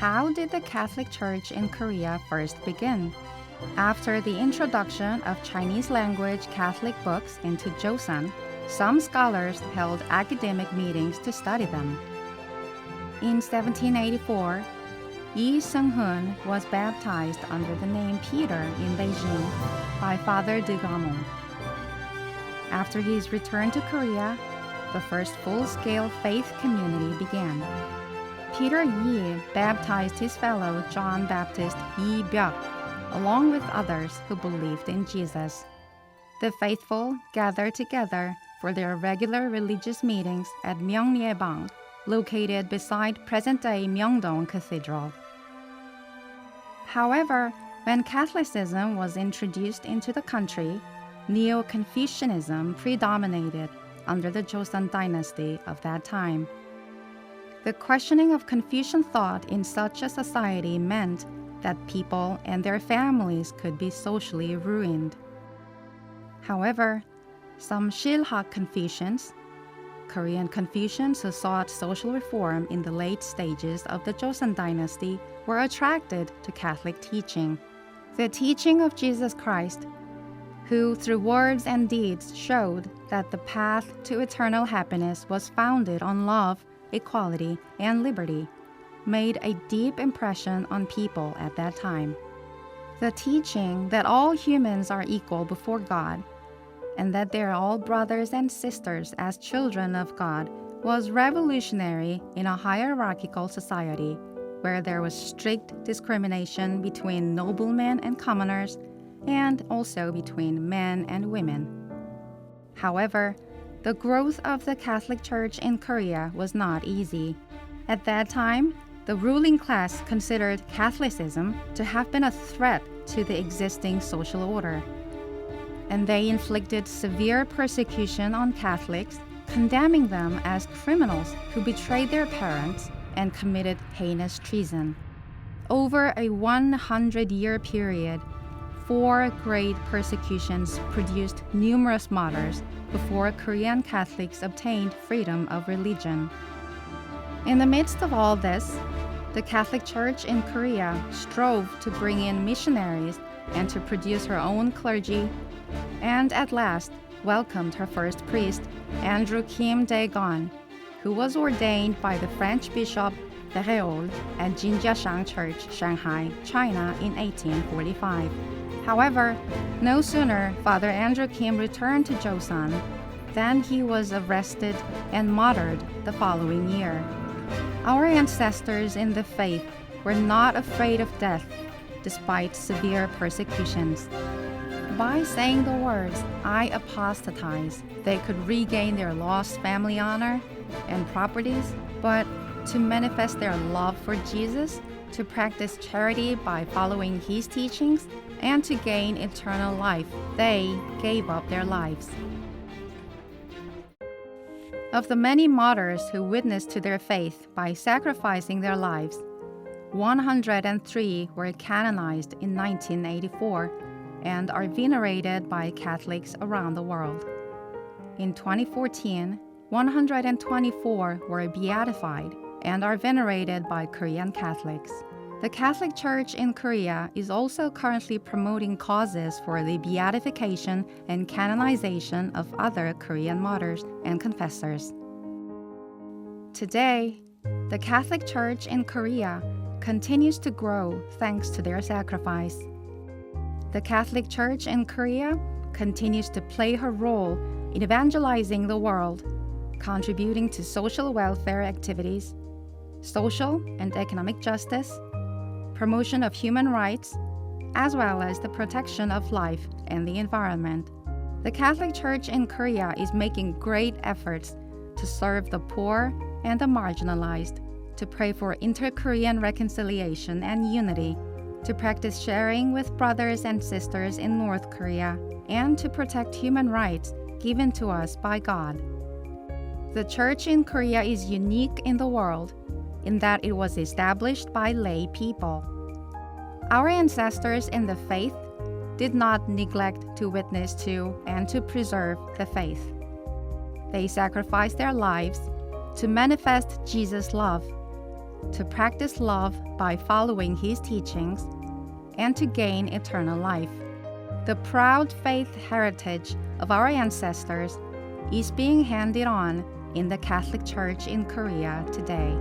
how did the Catholic Church in Korea first begin? After the introduction of Chinese language Catholic books into Joseon, some scholars held academic meetings to study them. In 1784, Yi Seung-hoon was baptized under the name Peter in Beijing by Father de Gaumont. After his return to Korea, the first full-scale faith community began. Peter Yi baptized his fellow John Baptist Yi Byuk, along with others who believed in Jesus. The faithful gathered together for their regular religious meetings at Myeongnyebang, located beside present-day Myeongdong Cathedral. However, when Catholicism was introduced into the country, Neo-Confucianism predominated under the Joseon dynasty of that time. The questioning of Confucian thought in such a society meant that people and their families could be socially ruined. However, some Shilhak Confucians, Korean Confucians who sought social reform in the late stages of the Joseon dynasty, were attracted to Catholic teaching. The teaching of Jesus Christ, who through words and deeds showed that the path to eternal happiness was founded on love, equality, and liberty, made a deep impression on people at that time. The teaching that all humans are equal before God and that they are all brothers and sisters as children of God was revolutionary in a hierarchical society where there was strict discrimination between noblemen and commoners and also between men and women. However, the growth of the Catholic Church in Korea was not easy. At that time, the ruling class considered Catholicism to have been a threat to the existing social order, and they inflicted severe persecution on Catholics, condemning them as criminals who betrayed their parents and committed heinous treason. Over a 100-year period, 4 great persecutions produced numerous martyrs before Korean Catholics obtained freedom of religion. In the midst of all this, the Catholic Church in Korea strove to bring in missionaries and to produce her own clergy, and at last welcomed her first priest, Andrew Kim Dae-gon, who was ordained by the French bishop Réault at Jinjiashang Church, Shanghai, China in 1845. However, no sooner Father Andrew Kim returned to Joseon than he was arrested and martyred the following year. Our ancestors in the faith were not afraid of death despite severe persecutions. By saying the words, "I apostatize," they could regain their lost family honor and properties, but to manifest their love for Jesus, to practice charity by following his teachings, and to gain eternal life, they gave up their lives. Of the many martyrs who witnessed to their faith by sacrificing their lives, 103 were canonized in 1984 and are venerated by Catholics around the world. In 2014, 124 were beatified and are venerated by Korean Catholics. The Catholic Church in Korea is also currently promoting causes for the beatification and canonization of other Korean martyrs and confessors. Today, the Catholic Church in Korea continues to grow thanks to their sacrifice. The Catholic Church in Korea continues to play her role in evangelizing the world, contributing to social welfare activities, social and economic justice, promotion of human rights, as well as the protection of life and the environment. The Catholic Church in Korea is making great efforts to serve the poor and the marginalized, to pray for inter-Korean reconciliation and unity, to practice sharing with brothers and sisters in North Korea, and to protect human rights given to us by God. The Church in Korea is unique in the world in that it was established by lay people. Our ancestors in the faith did not neglect to witness to and to preserve the faith. They sacrificed their lives to manifest Jesus' love, to practice love by following His teachings, and to gain eternal life. The proud faith heritage of our ancestors is being handed on in the Catholic Church in Korea today.